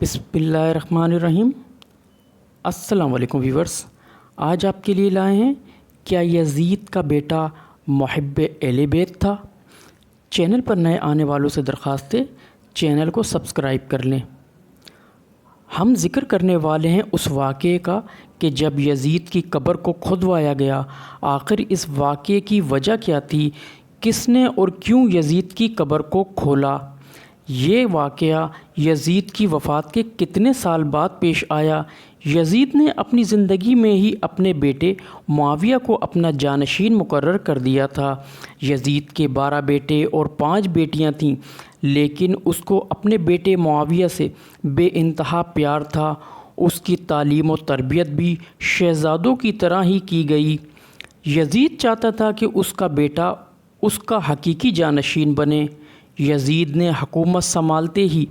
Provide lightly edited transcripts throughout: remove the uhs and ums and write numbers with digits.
بسم اللہ الرحمن الرحیم۔ السلام علیکم ویورز، آج آپ کے لیے لائے ہیں کیا یزید کا بیٹا محب اہل بیت تھا۔ چینل پر نئے آنے والوں سے درخواست ہے چینل کو سبسکرائب کر لیں۔ ہم ذکر کرنے والے ہیں اس واقعے کا کہ جب یزید کی قبر کو کھدوایا گیا، آخر اس واقعے کی وجہ کیا تھی، کس نے اور کیوں یزید کی قبر کو کھولا۔ یہ واقعہ یزید کی وفات کے کتنے سال بعد پیش آیا۔ یزید نے اپنی زندگی میں ہی اپنے بیٹے معاویہ کو اپنا جانشین مقرر کر دیا تھا۔ یزید کے 12 بیٹے اور 5 بیٹیاں تھیں، لیکن اس کو اپنے بیٹے معاویہ سے بے انتہا پیار تھا۔ اس کی تعلیم و تربیت بھی شہزادوں کی طرح ہی کی گئی۔ یزید چاہتا تھا کہ اس کا بیٹا اس کا حقیقی جانشین بنے۔ یزید نے حکومت سنبھالتے ہی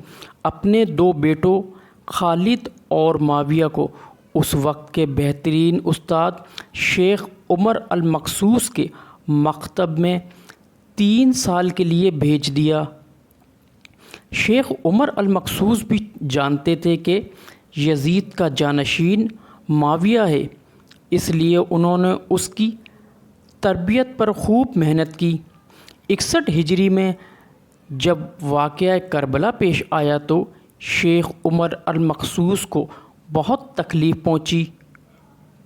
اپنے 2 بیٹوں خالد اور معاویہ کو اس وقت کے بہترین استاد شیخ عمر المقصوص کے مکتب میں 3 سال کے لیے بھیج دیا۔ شیخ عمر المقصوص بھی جانتے تھے کہ یزید کا جانشین معاویہ ہے، اس لیے انہوں نے اس کی تربیت پر خوب محنت کی۔ 61 ہجری میں جب واقعہ کربلا پیش آیا تو شیخ عمر المقصوص کو بہت تکلیف پہنچی،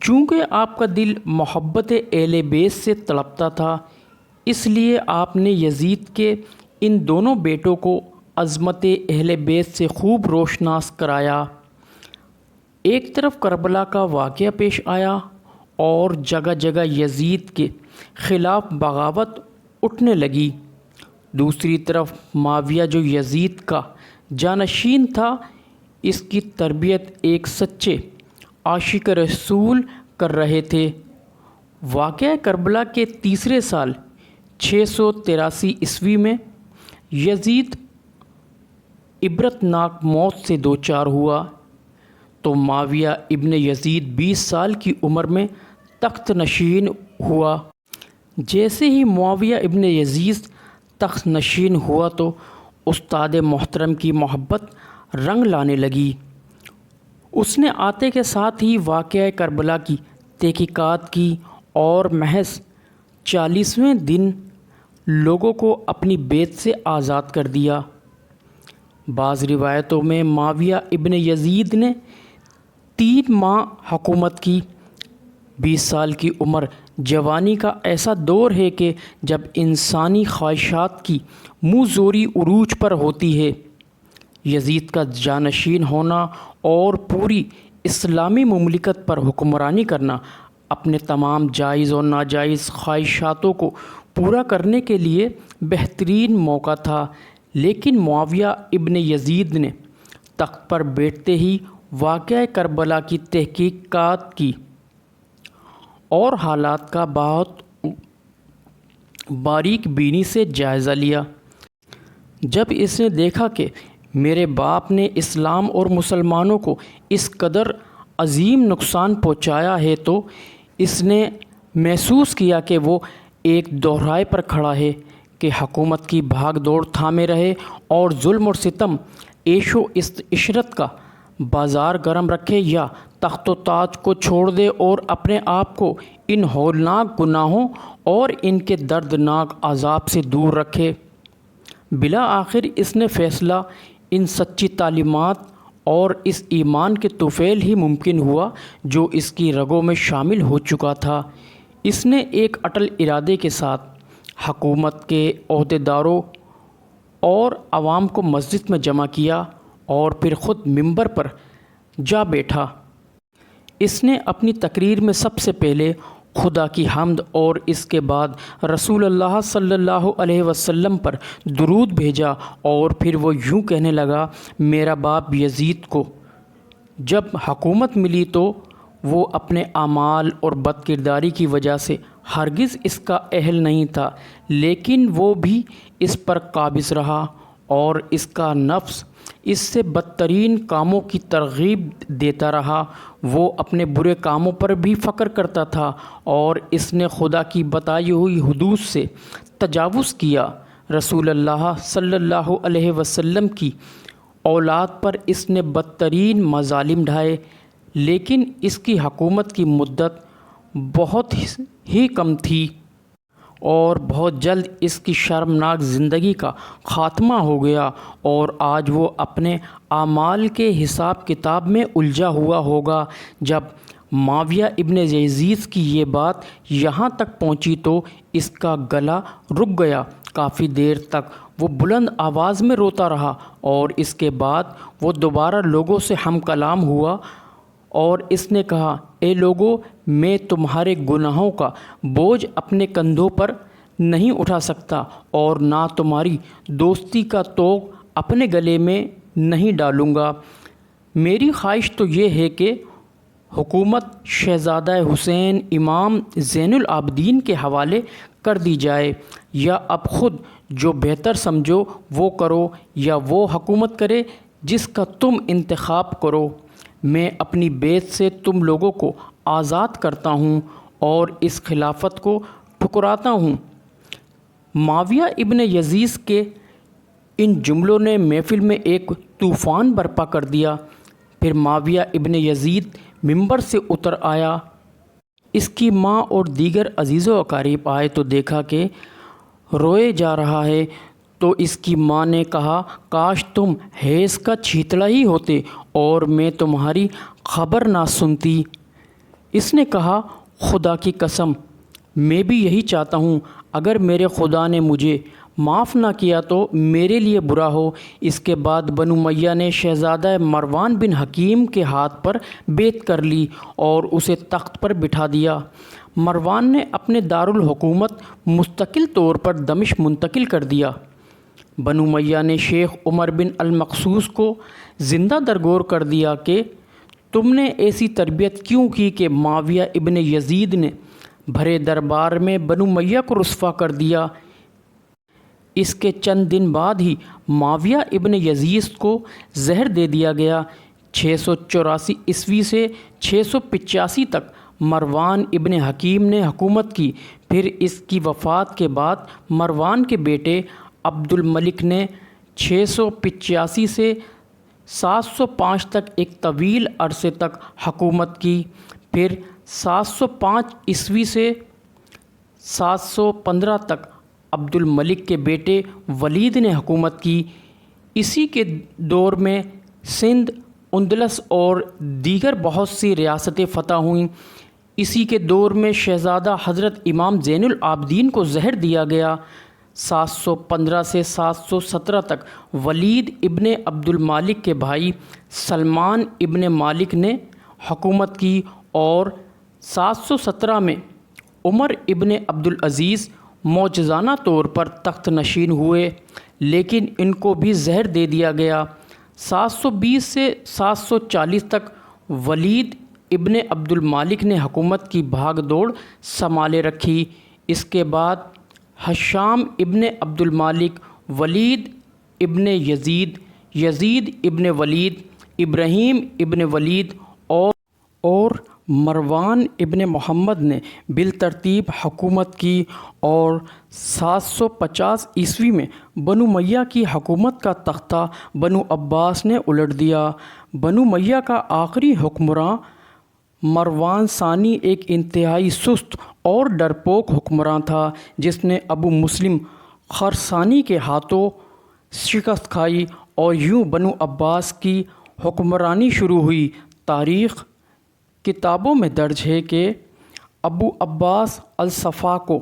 چونکہ آپ کا دل محبت اہل بیت سے تڑپتا تھا۔ اس لیے آپ نے یزید کے ان دونوں بیٹوں کو عظمت اہل بیت سے خوب روشناس کرایا۔ ایک طرف کربلا کا واقعہ پیش آیا اور جگہ جگہ یزید کے خلاف بغاوت اٹھنے لگی۔ دوسری طرف معاویہ جو یزید کا جانشین تھا، اس کی تربیت ایک سچے عاشق رسول کر رہے تھے۔ واقعہ کربلا کے تیسرے سال 683 عیسوی میں یزید عبرتناک موت سے دوچار ہوا تو معاویہ ابن یزید 20 سال کی عمر میں تخت نشین ہوا۔ جیسے ہی معاویہ ابن یزید تخت نشین ہوا تو استاد محترم کی محبت رنگ لانے لگی۔ اس نے آتے کے ساتھ ہی واقعہ کربلا کی تحقیقات کی اور محض 40ویں دن لوگوں کو اپنی بیت سے آزاد کر دیا۔ بعض روایتوں میں معاویہ ابن یزید نے 3 ماہ حکومت کی۔ 20 سال کی عمر جوانی کا ایسا دور ہے کہ جب انسانی خواہشات کی منہ زوری عروج پر ہوتی ہے۔ یزید کا جانشین ہونا اور پوری اسلامی مملکت پر حکمرانی کرنا اپنے تمام جائز اور ناجائز خواہشاتوں کو پورا کرنے کے لیے بہترین موقع تھا، لیکن معاویہ ابن یزید نے تخت پر بیٹھتے ہی واقعہ کربلا کی تحقیقات کی اور حالات کا بہت باریک بینی سے جائزہ لیا۔ جب اس نے دیکھا کہ میرے باپ نے اسلام اور مسلمانوں کو اس قدر عظیم نقصان پہنچایا ہے تو اس نے محسوس کیا کہ وہ ایک دوراہے پر کھڑا ہے کہ حکومت کی بھاگ دوڑ تھامے رہے اور ظلم اور ستم، عیش و عشرت کا بازار گرم رکھے، یا تخت و تاج کو چھوڑ دے اور اپنے آپ کو ان ہولناک گناہوں اور ان کے دردناک عذاب سے دور رکھے۔ بالآخر اس نے فیصلہ ان سچی تعلیمات اور اس ایمان کے طفیل ہی ممکن ہوا جو اس کی رگوں میں شامل ہو چکا تھا۔ اس نے ایک اٹل ارادے کے ساتھ حکومت کے عہدیداروں اور عوام کو مسجد میں جمع کیا اور پھر خود منبر پر جا بیٹھا۔ اس نے اپنی تقریر میں سب سے پہلے خدا کی حمد اور اس کے بعد رسول اللہ صلی اللہ علیہ وسلم پر درود بھیجا، اور پھر وہ یوں کہنے لگا، میرا باپ یزید کو جب حکومت ملی تو وہ اپنے اعمال اور بد کرداری کی وجہ سے ہرگز اس کا اہل نہیں تھا، لیکن وہ بھی اس پر قابض رہا اور اس کا نفس اس سے بدترین کاموں کی ترغیب دیتا رہا۔ وہ اپنے برے کاموں پر بھی فخر کرتا تھا اور اس نے خدا کی بتائی ہوئی حدود سے تجاوز کیا۔ رسول اللہ صلی اللہ علیہ وسلم کی اولاد پر اس نے بدترین مظالم ڈھائے، لیکن اس کی حکومت کی مدت بہت ہی کم تھی اور بہت جلد اس کی شرمناک زندگی کا خاتمہ ہو گیا، اور آج وہ اپنے اعمال کے حساب کتاب میں الجھا ہوا ہوگا۔ جب معاویہ ابن یزید کی یہ بات یہاں تک پہنچی تو اس کا گلا رک گیا۔ کافی دیر تک وہ بلند آواز میں روتا رہا، اور اس کے بعد وہ دوبارہ لوگوں سے ہم کلام ہوا اور اس نے کہا، اے لوگو، میں تمہارے گناہوں کا بوجھ اپنے کندھوں پر نہیں اٹھا سکتا اور نہ تمہاری دوستی کا طوق اپنے گلے میں نہیں ڈالوں گا۔ میری خواہش تو یہ ہے کہ حکومت شہزادہ حسین امام زین العابدین کے حوالے کر دی جائے، یا اب خود جو بہتر سمجھو وہ کرو، یا وہ حکومت کرے جس کا تم انتخاب کرو۔ میں اپنی بیعت سے تم لوگوں کو آزاد کرتا ہوں اور اس خلافت کو ٹھکراتا ہوں۔ معاویہ ابن یزید کے ان جملوں نے محفل میں ایک طوفان برپا کر دیا۔ پھر معاویہ ابن یزید ممبر سے اتر آیا۔ اس کی ماں اور دیگر عزیز و اقارب آئے تو دیکھا کہ روئے جا رہا ہے، تو اس کی ماں نے کہا، کاش تم حیض کا چیتڑا ہی ہوتے اور میں تمہاری خبر نہ سنتی۔ اس نے کہا، خدا کی قسم، میں بھی یہی چاہتا ہوں، اگر میرے خدا نے مجھے معاف نہ کیا تو میرے لیے برا ہو۔ اس کے بعد بنو امیہ نے شہزادہ مروان بن حکیم کے ہاتھ پر بیعت کر لی اور اسے تخت پر بٹھا دیا۔ مروان نے اپنے دارالحکومت مستقل طور پر دمشق منتقل کر دیا۔ بنو امیہ نے شیخ عمر بن المقصوص کو زندہ درگور کر دیا کہ تم نے ایسی تربیت کیوں کی کہ معاویہ ابن یزید نے بھرے دربار میں بنو امیہ کو رسوا کر دیا۔ اس کے چند دن بعد ہی معاویہ ابن یزید کو زہر دے دیا گیا۔ 684 عیسوی سے 685 تک مروان ابن حکیم نے حکومت کی۔ پھر اس کی وفات کے بعد مروان کے بیٹے عبد الملک نے 685 سے 705 تک ایک طویل عرصے تک حکومت کی۔ پھر 705 عیسوی سے 715 تک عبد الملک کے بیٹے ولید نے حکومت کی۔ اسی کے دور میں سندھ، اندلس اور دیگر بہت سی ریاستیں فتح ہوئیں۔ اسی کے دور میں شہزادہ حضرت امام زین العابدین کو زہر دیا گیا۔ 715 سے 717 تک ولید ابن عبد المالک کے بھائی سلمان ابن مالک نے حکومت کی، اور 717 میں عمر ابن عبد العزیز معجزانہ طور پر تخت نشین ہوئے، لیکن ان کو بھی زہر دے دیا گیا۔ 720 سے 740 تک ولید ابن عبد المالک نے حکومت کی بھاگ دوڑ سنبھالے رکھی۔ اس کے بعد ہشام ابن عبد المالک، ولید ابن یزید، یزید ابن ولید، ابراہیم ابن ولید اور مروان ابن محمد نے بالترتیب حکومت کی، اور 750 عیسوی میں بنو امیہ کی حکومت کا تختہ بنو عباس نے الٹ دیا۔ بنو امیہ کا آخری حکمراں مروان ثانی ایک انتہائی سست اور ڈرپوک حکمراں تھا، جس نے ابو مسلم خراسانی کے ہاتھوں شکست کھائی، اور یوں بنو عباس کی حکمرانی شروع ہوئی۔ تاریخ کتابوں میں درج ہے کہ ابو عباس الصفا کو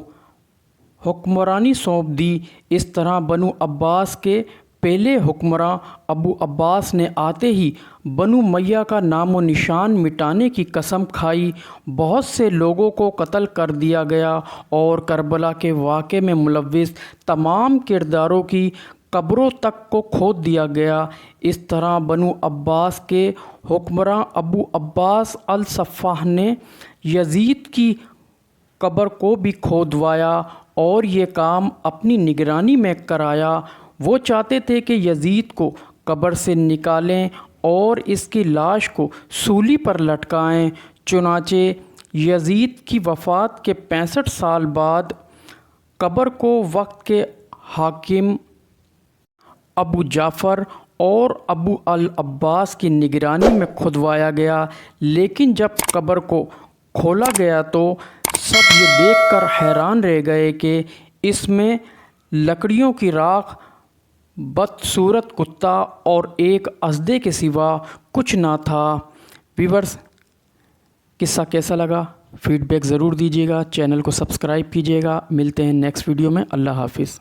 حکمرانی سونپ دی۔ اس طرح بنو عباس کے پہلے حکمراں ابو عباس نے آتے ہی بنو امیہ کا نام و نشان مٹانے کی قسم کھائی۔ بہت سے لوگوں کو قتل کر دیا گیا اور کربلا کے واقعے میں ملوث تمام کرداروں کی قبروں تک کو کھود دیا گیا۔ اس طرح بنو عباس کے حکمراں ابو عباس الصفا نے یزید کی قبر کو بھی کھودوایا اور یہ کام اپنی نگرانی میں کرایا۔ وہ چاہتے تھے کہ یزید کو قبر سے نکالیں اور اس کی لاش کو سولی پر لٹکائیں۔ چنانچہ یزید کی وفات کے 65 سال بعد قبر کو وقت کے حاکم ابو جعفر اور ابو العباس کی نگرانی میں کھدوایا گیا، لیکن جب قبر کو کھولا گیا تو سب یہ دیکھ کر حیران رہ گئے کہ اس میں لکڑیوں کی راکھ، بدصورت کتا اور ایک اژدھے کے سوا کچھ نہ تھا۔ ویورز، قصہ کیسا لگا؟ فیڈ بیک ضرور دیجیے گا، چینل کو سبسکرائب کیجیے گا۔ ملتے ہیں نیکسٹ ویڈیو میں۔ اللہ حافظ۔